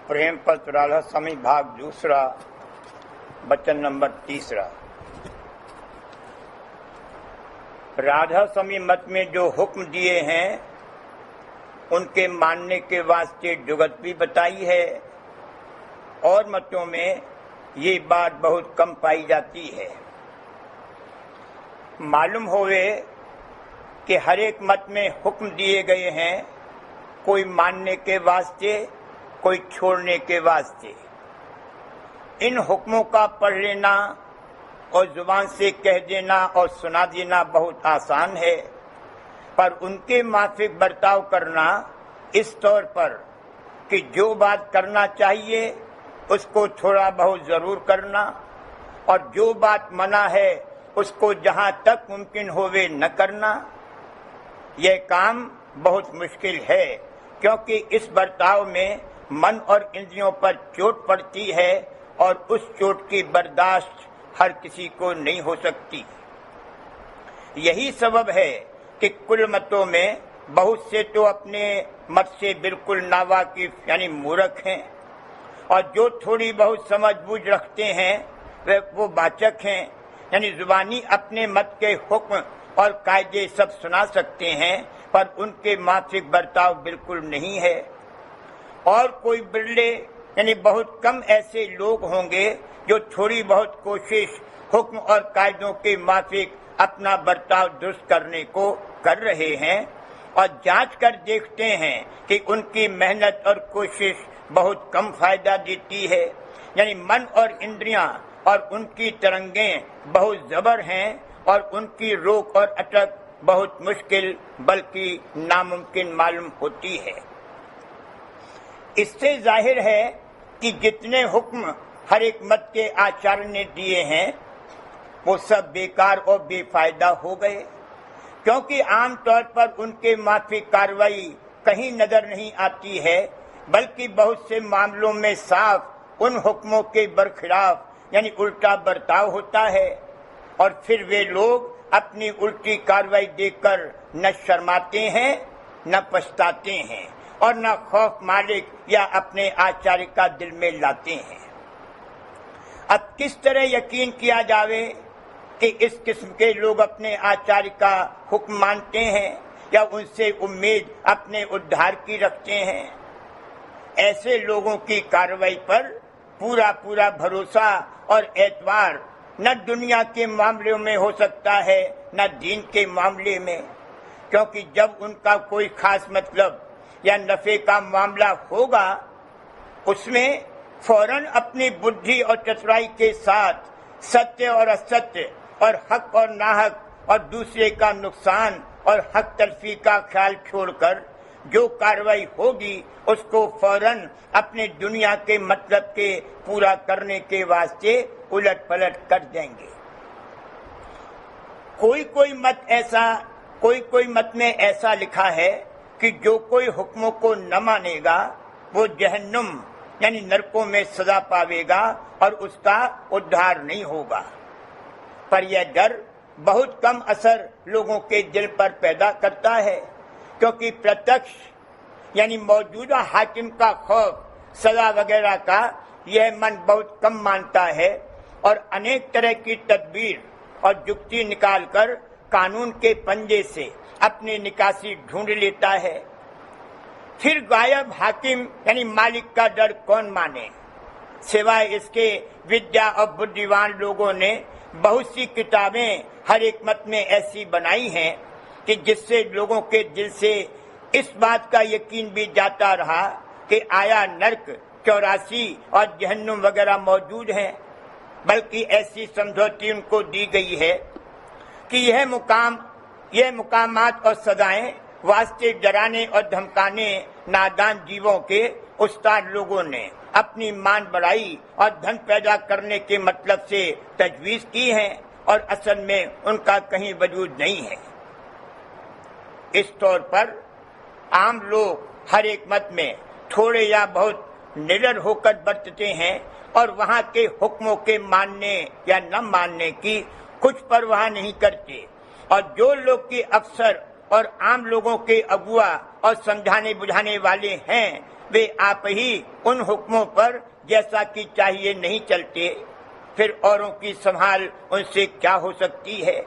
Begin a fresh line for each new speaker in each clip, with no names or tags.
प्रेम पत्र राधा स्वामी भाग दूसरा, वचन नंबर 3। राधा स्वामी मत में जो हुक्म दिए हैं उनके मानने के वास्ते जुगत भी बताई है, और मतों में ये बात बहुत कम पाई जाती है। मालूम होवे कि हर एक मत में हुक्म दिए गए हैं, कोई मानने के वास्ते, कोई छोड़ने के वास्ते। इन हुक्मों का पढ़ लेना और जुबान से कह देना और सुना देना बहुत आसान है, पर उनके माफिक बर्ताव करना इस तौर पर कि जो बात करना चाहिए उसको थोड़ा बहुत जरूर करना, और जो बात मना है उसको जहां तक मुमकिन होवे न करना, यह काम बहुत मुश्किल है, क्योंकि इस बर्ताव में मन और इंद्रियों पर चोट पड़ती है और उस चोट की बर्दाश्त हर किसी को नहीं हो सकती। यही सबब है कि कुल मतों में बहुत से तो अपने मत से बिल्कुल नावाकिफ यानी मूर्ख हैं, और जो थोड़ी बहुत समझ बूझ रखते हैं वो वाचक हैं, यानी जुबानी अपने मत के हुक्म और कायदे सब सुना सकते हैं, पर उनके माफिक बर्ताव बिल्कुल नहीं है। और कोई बिरले यानी बहुत कम ऐसे लोग होंगे जो थोड़ी बहुत कोशिश हुक्म और कायदों के माफिक अपना बर्ताव दुरुस्त करने को कर रहे हैं, और जांच कर देखते हैं कि उनकी मेहनत और कोशिश बहुत कम फायदा देती है, यानी मन और इंद्रियां और उनकी तरंगें बहुत जबर हैं, और उनकी रोक और अटक बहुत मुश्किल बल्कि नामुमकिन मालूम होती है। इससे जाहिर है कि जितने हुक्म हर एक मत के आचार्य ने दिए हैं वो सब बेकार और बेफायदा हो गए, क्योंकि आमतौर पर उनके माफिक कार्रवाई कहीं नजर नहीं आती है, बल्कि बहुत से मामलों में साफ उन हुक्मों के बरखिलाफ यानी उल्टा बर्ताव होता है, और फिर वे लोग अपनी उल्टी कार्रवाई देखकर न शर्माते हैं न पछताते हैं, और न खौफ मालिक या अपने आचार्य का दिल में लाते हैं। अब किस तरह यकीन किया जावे कि इस किस्म के लोग अपने आचार्य का हुक्म मानते हैं या उनसे उम्मीद अपने उद्धार की रखते हैं? ऐसे लोगों की कार्रवाई पर पूरा पूरा भरोसा और एतबार न दुनिया के मामलों में हो सकता है न दीन के मामले में, क्योंकि जब उनका कोई खास मतलब या नफे का मामला होगा उसमें फौरन अपनी बुद्धि और चतुराई के साथ सत्य और असत्य और हक और नाहक और दूसरे का नुकसान और हक तलफी का ख्याल छोड़कर जो कार्रवाई होगी उसको फौरन अपने दुनिया के मतलब के पूरा करने के वास्ते उलट पलट कर देंगे। कोई मत में ऐसा लिखा है कि जो कोई हुक्मों को न मानेगा वो जहन्नुम यानी नरकों में सजा पावेगा और उसका उद्धार नहीं होगा। पर यह डर बहुत कम असर लोगों के दिल पर पैदा करता है, क्योंकि प्रत्यक्ष यानी मौजूदा हाकिम का खौफ, सजा वगैरह का यह मन बहुत कम मानता है, और अनेक तरह की तदबीर और युक्ति निकालकर कानून के पंजे से अपनी निकासी ढूंढ लेता है। फिर गायब हाकिम यानी मालिक का डर कौन माने? सिवाय इसके विद्या और बुद्धिमान लोगों ने बहुत सी किताबें हर एक मत में ऐसी बनाई हैं कि जिससे लोगों के दिल से इस बात का यकीन भी जाता रहा कि आया नर्क 84 और जहन्नुम वगैरह मौजूद हैं, बल्कि ऐसी समझौती उनको दी गई है कि यह मुकामात और सजाएं वास्ते डराने और धमकाने नादान जीवों के उस्ताद लोगों ने अपनी मान बढ़ाई और धन पैदा करने के मतलब से तजवीज की है, और असल में उनका कहीं वजूद नहीं है। इस तौर पर आम लोग हर एक मत में थोड़े या बहुत निडर होकर बरतते हैं, और वहाँ के हुक्मों के मानने या न मानने की कुछ परवाह नहीं करते, और जो लोग के अफसर और आम लोगों के अगुआ और समझाने बुझाने वाले हैं वे आप ही उन हुक्मों पर जैसा कि चाहिए नहीं चलते, फिर औरों की संभाल उनसे क्या हो सकती है।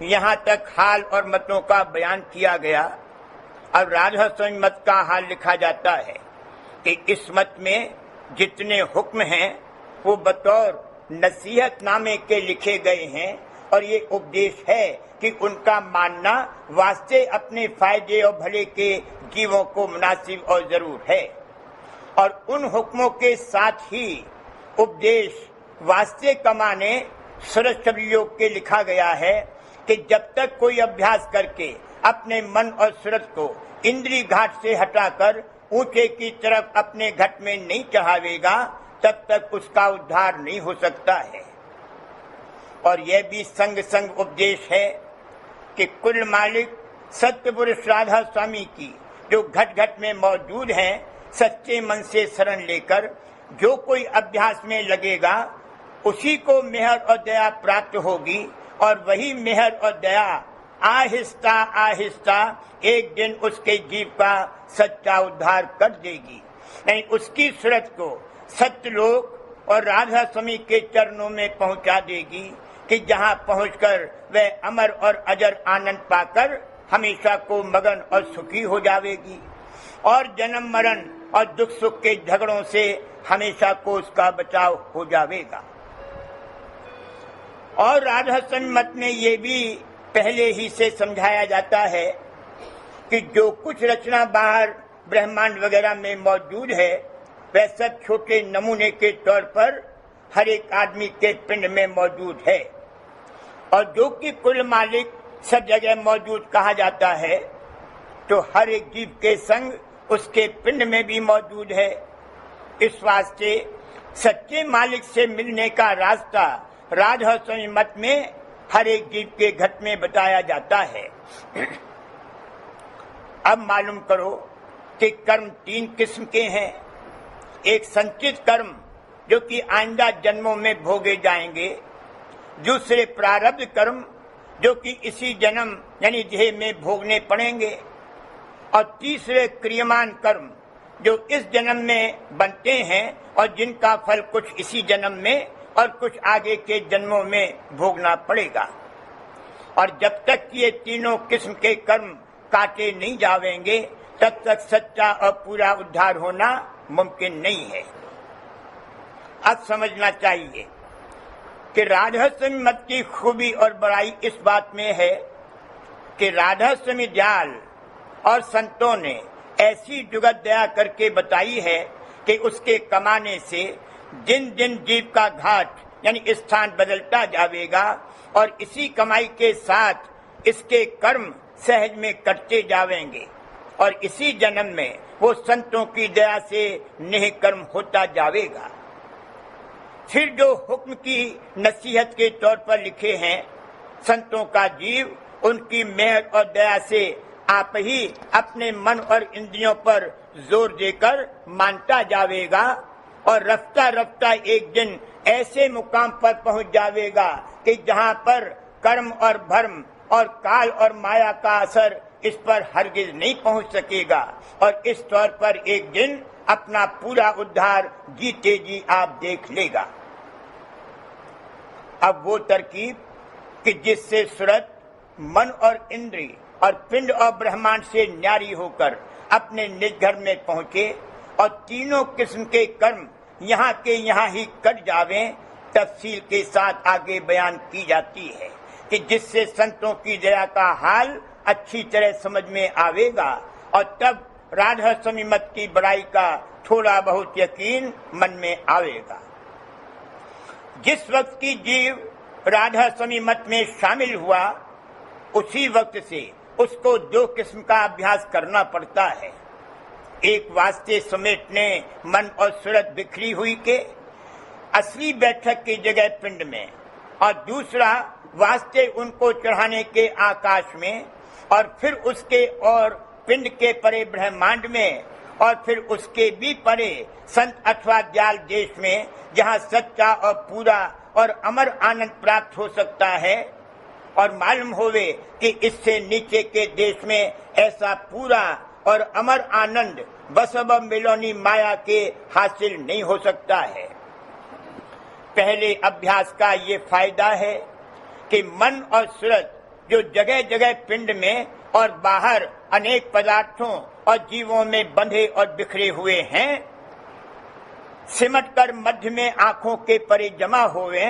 यहाँ तक हाल और मतों का बयान किया गया। अब राधा स्वामी मत का हाल लिखा जाता है कि इस मत में जितने हुक्म हैं वो बतौर नसीहतनामे के लिखे गए हैं और ये उपदेश है कि उनका मानना वास्ते अपने फायदे और भले के जीवों को मुनासिब और जरूर है। और उन हुक्मों के साथ ही उपदेश वास्ते कमाने सरस योग के लिखा गया है कि जब तक कोई अभ्यास करके अपने मन और सूरत को इंद्रिय घाट से हटाकर ऊंचे की तरफ अपने घट में नहीं चढ़ावेगा, तब तक उसका उद्धार नहीं हो सकता है। और यह भी संग संग उपदेश है कि कुल मालिक सत्य पुरुष राधा स्वामी की जो घट घट में मौजूद हैं, सच्चे मन से शरण लेकर जो कोई अभ्यास में लगेगा उसी को मेहर और दया प्राप्त होगी। और वही मेहर और दया आहिस्ता आहिस्ता एक दिन उसके जीव का सच्चा उद्धार कर देगी, नहीं उसकी सूरत को सत्यलोक और राधा स्वामी के चरणों में पहुंचा देगी कि जहां पहुंचकर वह अमर और अजर आनंद पाकर हमेशा को मगन और सुखी हो जाएगी और जन्म मरण और दुख सुख के झगड़ों से हमेशा को उसका बचाव हो जाएगा। और राधा स्वामी मत में ये भी पहले ही से समझाया जाता है कि जो कुछ रचना बाहर ब्रह्मांड वगैरह में मौजूद है वह सब छोटे नमूने के तौर पर हर एक आदमी के पिंड में मौजूद है। और जो कि कुल मालिक सब जगह मौजूद कहा जाता है, तो हर एक जीव के संग उसके पिंड में भी मौजूद है। इस वास्ते सच्चे मालिक से मिलने का रास्ता राधा स्वामी मत में हर एक जीव के घट में बताया जाता है। अब मालूम करो कि कर्म 3 किस्म के हैं। एक संचित कर्म जो कि आइंदा जन्मों में भोगे जाएंगे, दूसरे प्रारब्ध कर्म जो कि इसी जन्म यानी देह में भोगने पड़ेंगे, और तीसरे क्रियमान कर्म जो इस जन्म में बनते हैं और जिनका फल कुछ इसी जन्म में और कुछ आगे के जन्मों में भोगना पड़ेगा। और जब तक ये तीनों किस्म के कर्म काटे नहीं जावेंगे तब तक सच्चा और पूरा उद्धार होना मुमकिन नहीं है। अब समझना चाहिए कि राधा स्वामी मत की खूबी और बड़ाई इस बात में है कि राधा स्वामी दयाल और संतों ने ऐसी जुगत दया करके बताई है कि उसके कमाने से दिन दिन जीव का घाट यानी स्थान बदलता जाएगा और इसी कमाई के साथ इसके कर्म सहज में कटते जावेंगे और इसी जन्म में वो संतों की दया से नेह कर्म होता जाएगा। फिर जो हुक्म की नसीहत के तौर पर लिखे हैं, संतों का जीव उनकी मेहर और दया से आप ही अपने मन और इंद्रियों पर जोर देकर मानता जाएगा और रफ्ता रफ्ता एक दिन ऐसे मुकाम पर पहुंच जाएगा कि जहां पर कर्म और भर्म और काल और माया का असर इस पर हरगिज नहीं पहुंच सकेगा और इस तौर पर एक दिन अपना पूरा उद्धार जीते जी आप देख लेगा। अब वो तरकीब कि जिससे सूरत, मन और इंद्रिय और पिंड और ब्रह्मांड से न्यारी होकर अपने निज घर में पहुंचे और तीनों किस्म के कर्म यहाँ के यहाँ ही कट जावे, तफसील के साथ आगे बयान की जाती है कि जिससे संतों की दया का हाल अच्छी तरह समझ में आवेगा और तब राधा स्वामी मत की बड़ाई का थोड़ा बहुत यकीन मन में आवेगा। जिस वक्त की जीव राधा स्वामी मत में शामिल हुआ उसी वक्त से उसको 2 किस्म का अभ्यास करना पड़ता है। एक वास्ते समेटने मन और सूरत बिखरी हुई के असली बैठक की जगह पिंड में, और दूसरा वास्ते उनको चढ़ाने के आकाश में, और फिर उसके और पिंड के परे ब्रह्मांड में, और फिर उसके भी परे संत अथवा दयाल देश में जहाँ सच्चा और पूरा और अमर आनंद प्राप्त हो सकता है। और मालूम होवे कि इससे नीचे के देश में ऐसा पूरा और अमर आनंद बसब मिलोनी माया के हासिल नहीं हो सकता है। पहले अभ्यास का ये फायदा है कि मन और सूरत जो जगह जगह पिंड में और बाहर अनेक पदार्थों और जीवों में बंधे और बिखरे हुए हैं, सिमटकर मध्य में आंखों के परे जमा हुए,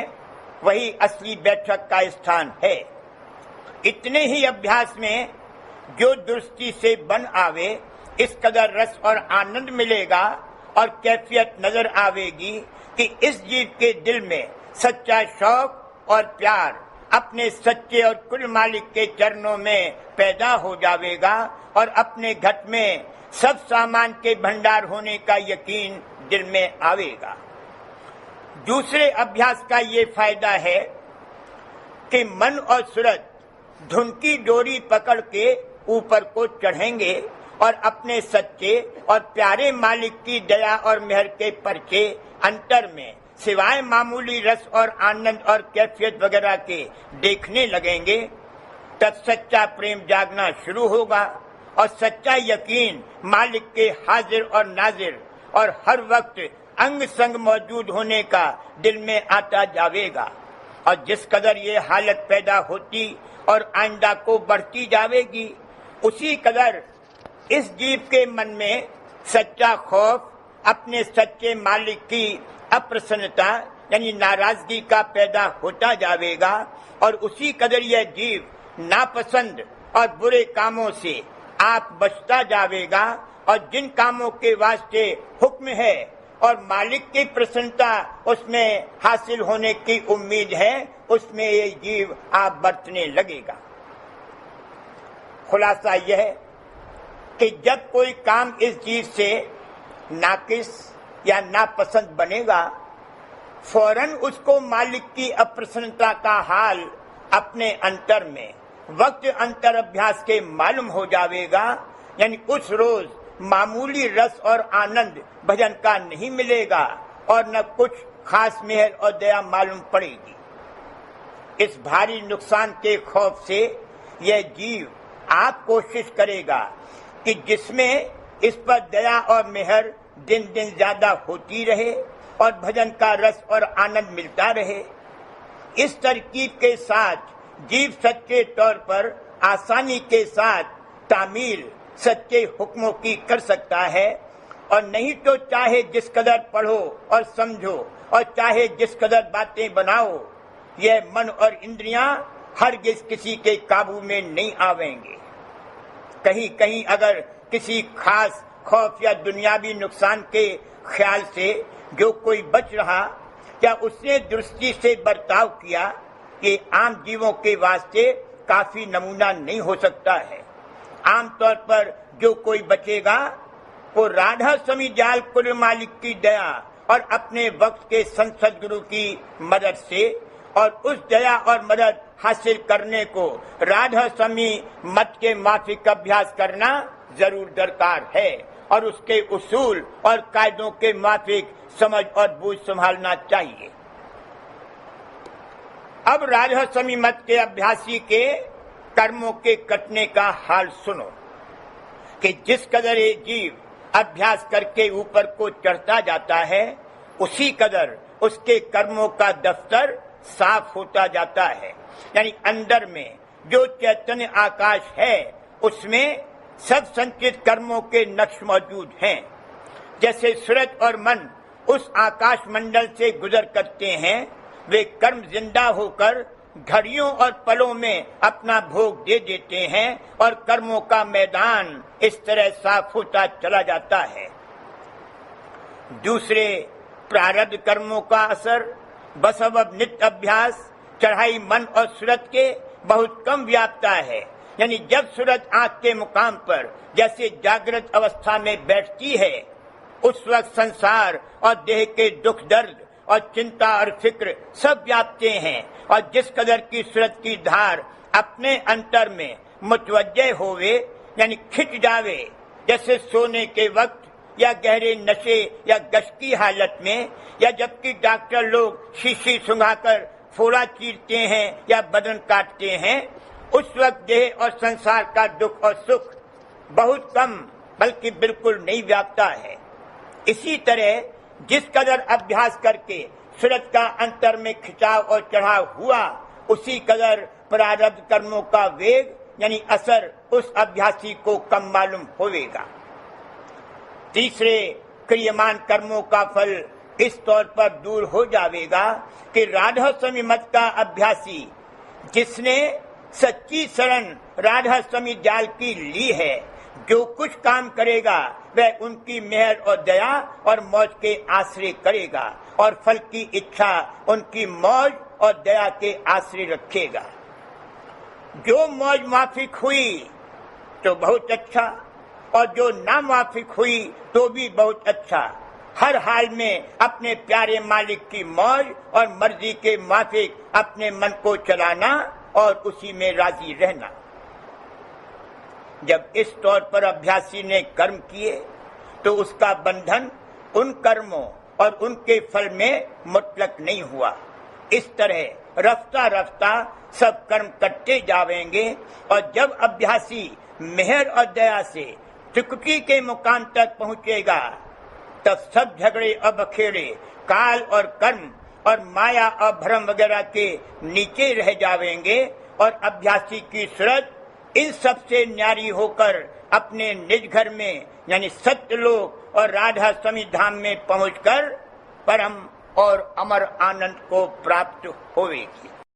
वही असली बैठक का स्थान है। इतने ही अभ्यास में जो दृष्टि से बन आवे, इस कदर रस और आनंद मिलेगा और कैफियत नजर आवेगी कि इस जीव के दिल में सच्चा शौक और प्यार अपने सच्चे और कुल मालिक के चरणों में पैदा हो जावेगा और अपने घट में सब सामान के भंडार होने का यकीन दिल में आवेगा। दूसरे अभ्यास का ये फायदा है कि मन और सूरत धुन की डोरी पकड़ के ऊपर को चढ़ेंगे और अपने सच्चे और प्यारे मालिक की दया और मेहर के परचे अंतर में सिवाय मामूली रस और आनंद और कैफियत वगैरह के देखने लगेंगे। तब सच्चा प्रेम जागना शुरू होगा और सच्चा यकीन मालिक के हाजिर और नाजिर और हर वक्त अंग संग मौजूद होने का दिल में आता जावेगा। और जिस कदर ये हालत पैदा होती और आइंदा को बढ़ती जावेगी, उसी कदर इस जीव के मन में सच्चा खौफ, अपने सच्चे मालिक की अप्रसन्नता यानी नाराजगी का पैदा होता जावेगा और उसी कदर यह जीव नापसंद और बुरे कामों से आप बचता जावेगा और जिन कामों के वास्ते हुक्म है और मालिक की प्रसन्नता उसमें हासिल होने की उम्मीद है, उसमें ये जीव आप बरतने लगेगा। खुलासा यह है कि जब कोई काम इस जीव से नाकिस या नापसंद बनेगा, फौरन उसको मालिक की अप्रसन्नता का हाल अपने अंतर में वक्त अंतर अभ्यास के मालूम हो जावेगा। यानी उस रोज मामूली रस और आनंद भजन का नहीं मिलेगा और न कुछ खास मेहर और दया मालूम पड़ेगी। इस भारी नुकसान के खौफ से यह जीव आप कोशिश करेगा कि जिसमें इस पर दया और मेहर दिन दिन ज्यादा होती रहे और भजन का रस और आनंद मिलता रहे। इस तरकीब के साथ जीव सच्चे तौर पर आसानी के साथ तामील सच्चे हुक्मों की कर सकता है और नहीं तो चाहे जिस कदर पढ़ो और समझो और चाहे जिस कदर बातें बनाओ, यह मन और इंद्रियां हरगिज किसी के काबू में नहीं आवेंगे। कहीं कहीं अगर किसी खास खौफ या दुनियावी नुकसान के ख्याल से जो कोई बच रहा, क्या उसने दृष्टि से बर्ताव किया, कि आम जीवों के वास्ते काफी नमूना नहीं हो सकता है। आमतौर पर जो कोई बचेगा वो राधा स्वामी जाल कुल मालिक की दया और अपने वक्त के संत सदगुरु की मदद से और उस दया और मदद हासिल करने को राधा स्वामी मत के माफिक अभ्यास करना जरूर दरकार है और उसके उसूल और कायदों के माफिक समझ और बूझ संभालना चाहिए। अब राधा स्वामी मत के अभ्यासी के कर्मों के कटने का हाल सुनो कि जिस कदर ये जीव अभ्यास करके ऊपर को चढ़ता जाता है, उसी कदर उसके कर्मों का दफ्तर साफ होता जाता है। यानी अंदर में जो चैतन्य आकाश है, उसमें सब संचित कर्मों के नक्श मौजूद हैं। जैसे सूरज और मन उस आकाश मंडल से गुजर करते हैं, वे कर्म जिंदा होकर घड़ियों और पलों में अपना भोग दे देते हैं और कर्मों का मैदान इस तरह साफ होता चला जाता है। दूसरे प्रारब्ध कर्मों का असर बसब नित्य अभ्यास चढ़ाई मन और सूरत के बहुत कम व्यापता है। यानी जब सूरत आंख के मुकाम पर जैसे जागृत अवस्था में बैठती है, उस वक्त संसार और देह के दुख दर्द और चिंता और फिक्र सब व्यापते हैं और जिस कदर की सूरत की धार अपने अंतर में मुतवज्जे होवे यानी खिंच जावे, जैसे सोने के वक्त या गहरे नशे या गश की हालत में, या जबकि डॉक्टर लोग शीशी सुंघाकर फोड़ा चीरते हैं या बदन काटते हैं, उस वक्त देह और संसार का दुख और सुख बहुत कम बल्कि बिल्कुल नई व्याप्ता है। इसी तरह जिस कदर अभ्यास करके सूरज का अंतर में खिंचाव और चढ़ाव हुआ, उसी कदर प्रारब्ध कर्मों का वेग यानी असर उस अभ्यासी को कम मालूम होगा। तीसरे, क्रियमान कर्मों का फल इस तौर पर दूर हो जाएगा कि राधा स्वामी मत का अभ्यासी जिसने सच्ची शरण राधा स्वामी जाल की ली है, जो कुछ काम करेगा वह उनकी मेहर और दया और मौज के आश्रय करेगा और फल की इच्छा उनकी मौज और दया के आश्रय रखेगा। जो मौज माफिक हुई तो बहुत अच्छा, और जो ना माफिक हुई तो भी बहुत अच्छा। हर हाल में अपने प्यारे मालिक की मौज और मर्जी के माफिक अपने मन को चलाना और उसी में राजी रहना। जब इस तौर पर अभ्यासी ने कर्म किए तो उसका बंधन उन कर्मों और उनके फल में मुतलक नहीं हुआ। इस तरह रफ्ता रफ्ता सब कर्म करते जाएंगे और जब अभ्यासी मेहर और दया से त्रिकुटी के मुकाम तक पहुंचेगा, तब सब झगड़े और बखेड़े काल और कर्म और माया और भ्रम वगैरह के नीचे रह जाएंगे और अभ्यासी की सूरत इन सब से न्यारी होकर अपने निज घर में यानी सत्यलोक और राधा स्वामी धाम में पहुंचकर परम और अमर आनंद को प्राप्त होगी।